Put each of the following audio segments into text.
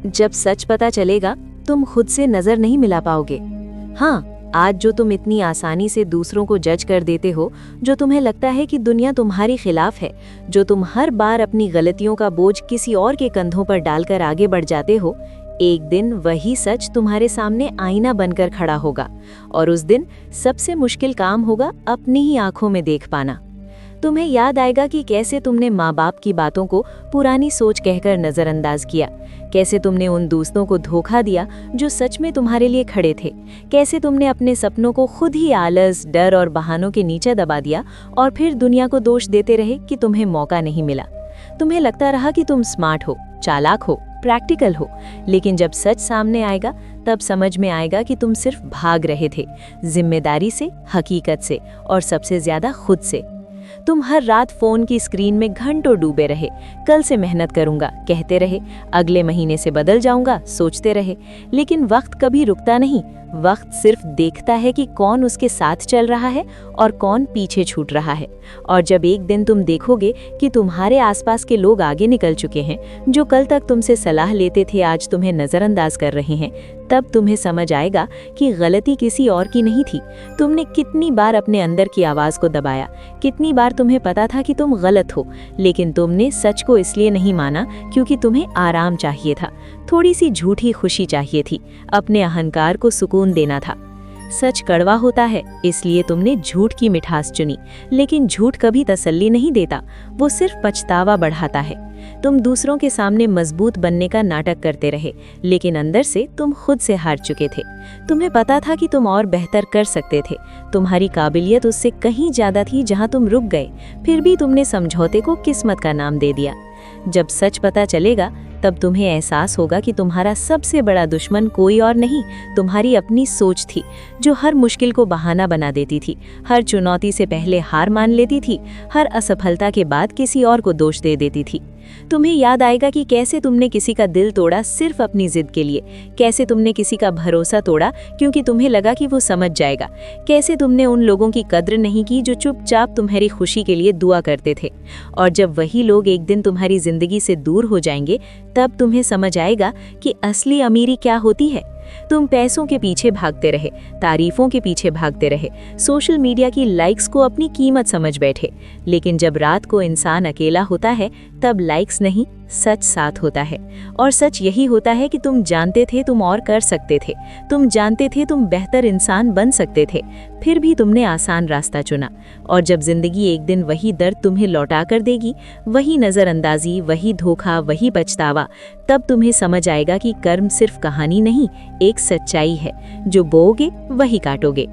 जब सच पता चलेगा, तुम खुद से नजर नहीं मिला पाओगे। हाँ, आज जो तुम इतनी आसानी से दूसरों को जज कर देते हो, जो तुम्हें लगता है कि दुनिया तुम्हारी खिलाफ है, जो तुम हर बार अपनी गलतियों का बोझ किसी और के कंधों पर डालकर आगे बढ़ जाते हो, एक दिन वही सच तुम्हारे सामने आईना बनकर खड़ा होगा और उस दिन सबसे मुश्किल काम होगा अपनी ही आंखों में देख पाना। तुम्हें याद आएगा कि कैसे तुमने माँ बाप की बातों को पुरानी सोच कहकर नज़रअंदाज किया, कैसे तुमने उन दोस्तों को धोखा दिया जो सच में तुम्हारे लिए खड़े थे, कैसे तुमने अपने सपनों को खुद ही आलस, डर और बहानों के नीचे दबा दिया और फिर दुनिया को दोष देते रहे कि तुम्हें मौका नहीं मिला। तुम्हें लगता रहा कि तुम स्मार्ट हो, चालाक हो, प्रैक्टिकल हो, लेकिन जब सच सामने आएगा तब समझ में आएगा कि तुम सिर्फ भाग रहे थे, जिम्मेदारी से, हकीकत से और सबसे ज्यादा खुद से। तुम हर रात फोन की स्क्रीन में घंटों डूबे रहे, कल से मेहनत करूंगा कहते रहे, अगले महीने से बदल जाऊंगा सोचते रहे, लेकिन वक्त कभी रुकता नहीं। वक्त सिर्फ देखता है कि कौन उसके साथ चल रहा है और कौन पीछे छूट रहा है। और जब एक दिन तुम देखोगे कि तुम्हारे आसपास के लोग आगे निकल चुके हैं, जो कल तक तुमसे सलाह लेते थे आज तुम्हें नज़रअंदाज कर रहे हैं, तब तुम्हें समझ आएगा कि गलती किसी और की नहीं थी। तुमने कितनी बार अपने अंदर की आवाज़ को दबाया, कितनी बार तुम्हें पता था कि तुम गलत हो, लेकिन तुमने सच को इसलिए नहीं माना क्योंकि तुम्हें आराम चाहिए था, थोड़ी सी झूठी खुशी चाहिए थी, अपने अहंकार को सुकून देना था। सच कड़वा होता है, इसलिए तुमने झूठ की मिठास चुनी, लेकिन झूठ कभी तसल्ली नहीं देता, वो सिर्फ पछतावा बढ़ाता है। तुम दूसरों के सामने मजबूत बनने का नाटक करते रहे, लेकिन अंदर से तुम खुद से हार चुके थे। तुम्हें पता था कि तुम और बेहतर कर सकते थे, तुम्हारी काबिलियत उससे कहीं ज्यादा थी जहां तुम रुक गए, फिर भी तुमने समझौते को किस्मत का नाम दे दिया। जब सच पता चलेगा तब तुम्हें एहसास होगा कि तुम्हारा सबसे बड़ा दुश्मन कोई और नहीं, तुम्हारी अपनी सोच थी, जो हर मुश्किल को बहाना बना देती थी, हर चुनौती से पहले हार मान लेती थी, हर असफलता के बाद किसी और को दोष दे देती थी। तुम्हें याद आएगा कि कैसे तुमने किसी का दिल तोड़ा सिर्फ अपनी जिद के लिए, कैसे तुमने किसी का भरोसा तोड़ा क्योंकि तुम्हें लगा कि वो समझ जाएगा, कैसे तुमने उन लोगों की कद्र नहीं की जो चुपचाप तुम्हारी खुशी के लिए दुआ करते थे। और जब वही लोग एक दिन तुम्हारी जिंदगी से दूर हो जाएंगे, तब तुम्हें समझ आएगा कि असली अमीरी क्या होती है। तुम पैसों के पीछे भागते रहे, तारीफों के पीछे भागते रहे, सोशल मीडिया की लाइक्स को अपनी कीमत समझ बैठे, लेकिन जब रात को इंसान अकेला होता है तब लाइक्स नहीं, सच साथ होता है। और सच यही होता है कि तुम जानते थे तुम और कर सकते थे, तुम जानते थे तुम बेहतर इंसान बन सकते थे, फिर भी तुमने आसान रास्ता चुना। और जब जिंदगी एक दिन वही दर्द तुम्हें लौटा कर देगी, वही नज़रअंदाजी, वही धोखा, वही पछतावा, तब तुम्हें समझ आएगा कि कर्म सिर्फ कहानी नहीं, एक सच्चाई है, जो बोओगे वही काटोगे।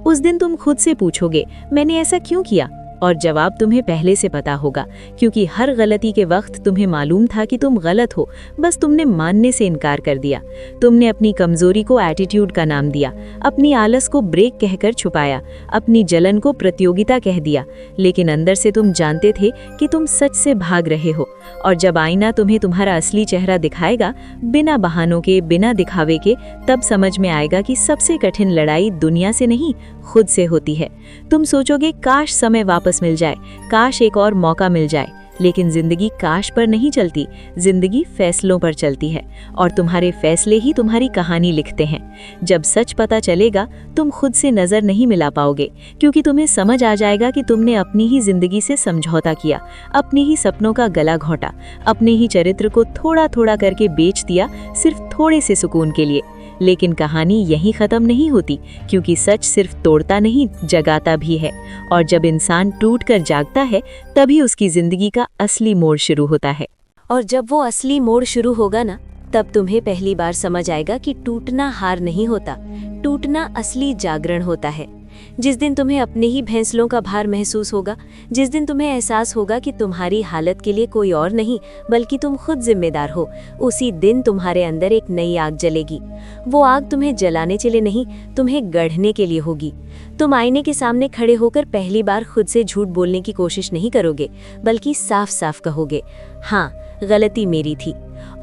उस दिन तुम खुद से पूछोगे, मैंने ऐसा क्यों किया? और जवाब तुम्हें पहले से पता होगा, क्योंकि हर गलती के वक्त तुम्हें मालूम था कि तुम गलत हो, बस तुमने मानने से इनकार कर दिया। तुमने अपनी कमजोरी को एटीट्यूड का नाम दिया, अपनी आलस को ब्रेक कहकर छुपाया, अपनी जलन को प्रतियोगिता कह दिया, लेकिन अंदर से तुम जानते थे कि तुम सच से भाग रहे हो। और जब आईना तुम्हें तुम्हारा असली चेहरा दिखाएगा, बिना बहानों के, बिना दिखावे के, तब समझ में आएगा कि सबसे कठिन लड़ाई दुनिया से नहीं, खुद से होती है। तुम सोचोगे काश समय वापस मिल जाए, काश एक और मौका मिल जाए, लेकिन जिंदगी काश पर नहीं चलती, जिंदगी फैसलों पर चलती है, और तुम्हारे फैसले ही तुम्हारी कहानी लिखते हैं। जब सच पता चलेगा तुम खुद से नजर नहीं मिला पाओगे, क्योंकि तुम्हें समझ आ जाएगा कि तुमने अपनी ही जिंदगी से समझौता किया, अपने ही सपनों का गला घोंटा, अपने ही चरित्र को थोड़ा थोड़ा करके बेच दिया, सिर्फ थोड़े से सुकून के लिए। लेकिन कहानी यहीं ख़त्म नहीं होती, क्योंकि सच सिर्फ तोड़ता नहीं, जगाता भी है। और जब इंसान टूट कर जागता है, तभी उसकी ज़िंदगी का असली मोड़ शुरू होता है। और जब वो असली मोड़ शुरू होगा ना, तब तुम्हें पहली बार समझ आएगा कि टूटना हार नहीं होता, टूटना असली जागरण होता है। जिस दिन तुम्हें अपने ही भैंसलों का भार महसूस होगा, जिस दिन तुम्हें एहसास होगा कि तुम्हारी हालत के लिए कोई और नहीं बल्कि तुम खुद जिम्मेदार हो, उसी दिन तुम्हारे अंदर एक नई आग जलेगी। वो आग तुम्हें जलाने के लिए नहीं, तुम्हें गढ़ने के लिए होगी। तुम आईने के सामने खड़े होकर पहली बार खुद से झूठ बोलने की कोशिश नहीं करोगे, बल्कि साफ साफ कहोगे, हाँ, गलती मेरी थी।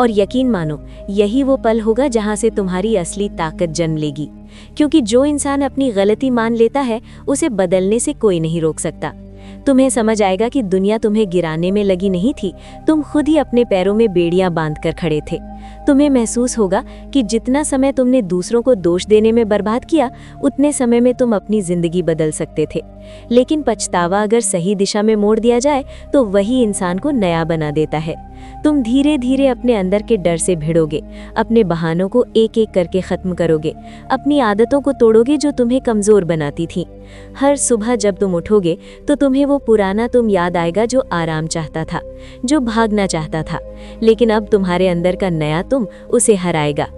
और यकीन मानो, यही वो पल होगा जहां से तुम्हारी असली ताकत जन्म लेगी, क्योंकि जो इंसान अपनी गलती मान लेता है, उसे बदलने से कोई नहीं रोक सकता। तुम्हें समझ आएगा कि दुनिया तुम्हें गिराने में लगी नहीं थी, तुम खुद ही अपने पैरों में बेड़ियां बांध कर खड़े थे। तुम्हें महसूस होगा कि जितना समय तुमने दूसरों को दोष देने में बर्बाद किया, उतने समय में तुम अपनी जिंदगी बदल सकते थे। लेकिन पछतावा अगर सही दिशा में मोड़ दिया जाए तो वही इंसान को नया बना देता है। तुम धीरे धीरे अपने अंदर के डर से भिड़ोगे, अपने बहानों को एक एक करके खत्म करोगे, अपनी आदतों को तोड़ोगे जो तुम्हें कमजोर बनाती थी। हर सुबह जब तुम उठोगे तो तुम्हें वो पुराना तुम याद आएगा जो आराम चाहता था, जो भागना चाहता था। लेकिन अब तुम्हारे अंदर का नया तुम उसे हराएगा।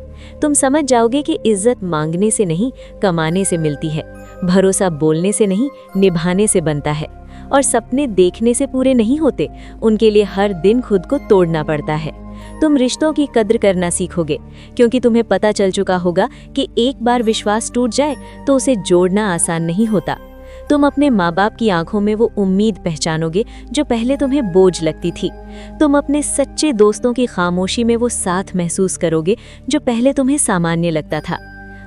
तुम समझ जाओगे कि इज्जत मांगने से नहीं, कमाने से मिलती है। भरोसा बोलने से नहीं, निभाने से बनता है। और सपने देखने से पूरे नहीं होते, उनके लिए हर दिन खुद को तोड़ना पड़ता है। तुम रिश्तों की कद्र करना सीखोगे, क्योंकि तुम्हें पता चल चुका होगा कि एक बार विश्वास टूट जाए तो उसे जोड़ना आसान नहीं होता। तुम अपने माँ बाप की आंखों में वो उम्मीद पहचानोगे जो पहले तुम्हें बोझ लगती थी। तुम अपने सच्चे दोस्तों की खामोशी में वो साथ महसूस करोगे जो पहले तुम्हें सामान्य लगता था।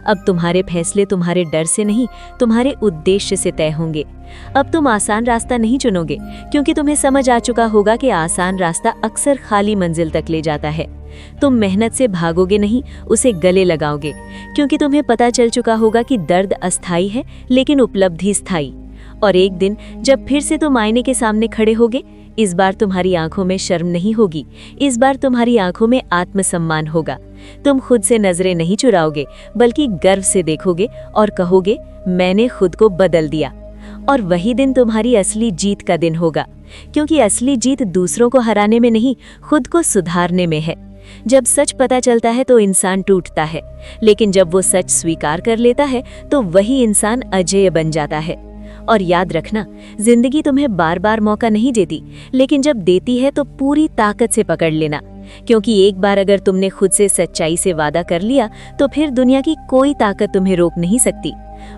अब तुम्हारे फैसले तुम्हारे डर से नहीं, तुम्हारे उद्देश्य से तय होंगे। अब तुम आसान रास्ता नहीं चुनोगे, क्योंकि तुम्हें समझ आ चुका होगा कि आसान रास्ता अक्सर खाली मंजिल तक ले जाता है। तुम मेहनत से भागोगे नहीं, उसे गले लगाओगे, क्योंकि तुम्हें पता चल चुका होगा कि दर्द अस्थायी है लेकिन उपलब्धि स्थायी। और एक दिन जब फिर से तुम आईने के सामने खड़े होगे, इस बार तुम्हारी आंखों में शर्म नहीं होगी, इस बार तुम्हारी आंखों में आत्मसम्मान होगा। तुम खुद से नजरें नहीं चुराओगे, बल्कि गर्व से देखोगे और कहोगे, मैंने खुद को बदल दिया। और वही दिन तुम्हारी असली जीत का दिन होगा, क्योंकि असली जीत दूसरों को हराने में नहीं, खुद को सुधारने में है। जब सच पता चलता है तो इंसान टूटता है, लेकिन जब वो सच स्वीकार कर लेता है तो वही इंसान अजेय बन जाता है। और याद रखना, जिंदगी तुम्हें बार बार मौका नहीं देती, लेकिन जब देती है तो पूरी ताकत से पकड़ लेना, क्योंकि एक बार अगर तुमने खुद से सच्चाई से वादा कर लिया तो फिर दुनिया की कोई ताकत तुम्हें रोक नहीं सकती।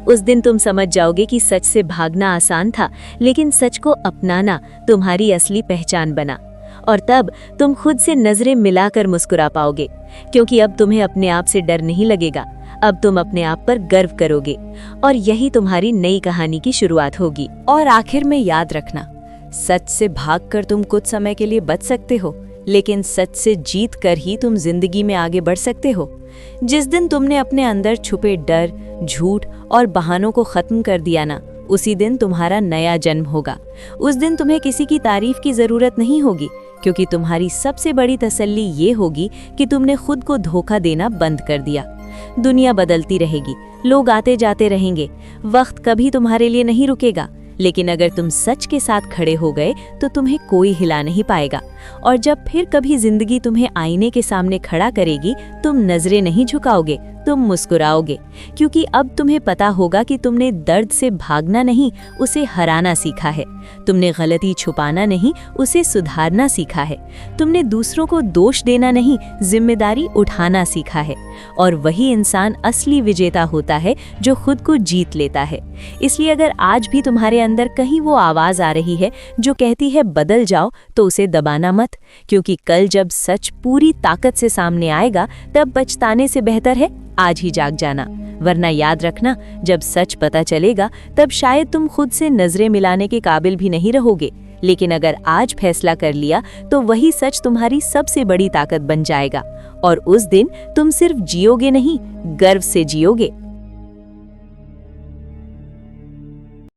उस दिन तुम समझ जाओगे कि सच से भागना आसान था, लेकिन सच को अपनाना तुम्हारी असली पहचान बना। और तब तुम खुद से नजरें मिलाकर मुस्कुरा पाओगे, क्योंकि अब तुम्हें अपने आप से डर नहीं लगेगा, अब तुम अपने आप पर गर्व करोगे। और यही तुम्हारी नई कहानी की शुरुआत होगी। और आखिर में याद रखना, सच से भागकर तुम कुछ समय के लिए बच सकते हो, लेकिन सच से जीत कर ही तुम जिंदगी में आगे बढ़ सकते हो। जिस दिन तुमने अपने अंदर छुपे डर, झूठ और बहानों को खत्म कर दिया ना, उसी दिन तुम्हारा नया जन्म होगा। उस दिन तुम्हें किसी की तारीफ की जरूरत नहीं होगी, क्योंकि तुम्हारी सबसे बड़ी तसल्ली ये होगी कि तुमने खुद को धोखा देना बंद कर दिया। दुनिया बदलती रहेगी, लोग आते जाते रहेंगे, वक्त कभी तुम्हारे लिए नहीं रुकेगा, लेकिन अगर तुम सच के साथ खड़े हो गए तो तुम्हें कोई हिला नहीं पाएगा। और जब फिर कभी जिंदगी तुम्हें आईने के सामने खड़ा करेगी, तुम नजरें नहीं झुकाओगे, तुम मुस्कुराओगे, क्योंकि अब तुम्हें पता होगा कि तुमने दर्द से भागना नहीं, उसे हराना सीखा है। तुमने गलती छुपाना नहीं, उसे सुधारना सीखा है। तुमने दूसरों को दोष देना नहीं, जिम्मेदारी उठाना सीखा है। और वही इंसान असली विजेता होता है जो खुद को जीत लेता है। इसलिए अगर आज भी तुम्हारे अंदर कहीं वो आवाज आ रही है जो कहती है बदल जाओ, तो उसे दबाना मत, क्योंकि कल जब सच पूरी ताकत से सामने आएगा तब पछताने से बेहतर है आज ही जाग जाना। वरना याद रखना, जब सच पता चलेगा तब शायद तुम खुद से नजरें मिलाने के काबिल भी नहीं रहोगे, लेकिन अगर आज फैसला कर लिया तो वही सच तुम्हारी सबसे बड़ी ताकत बन जाएगा। और उस दिन तुम सिर्फ जियोगे नहीं, गर्व से जियोगे।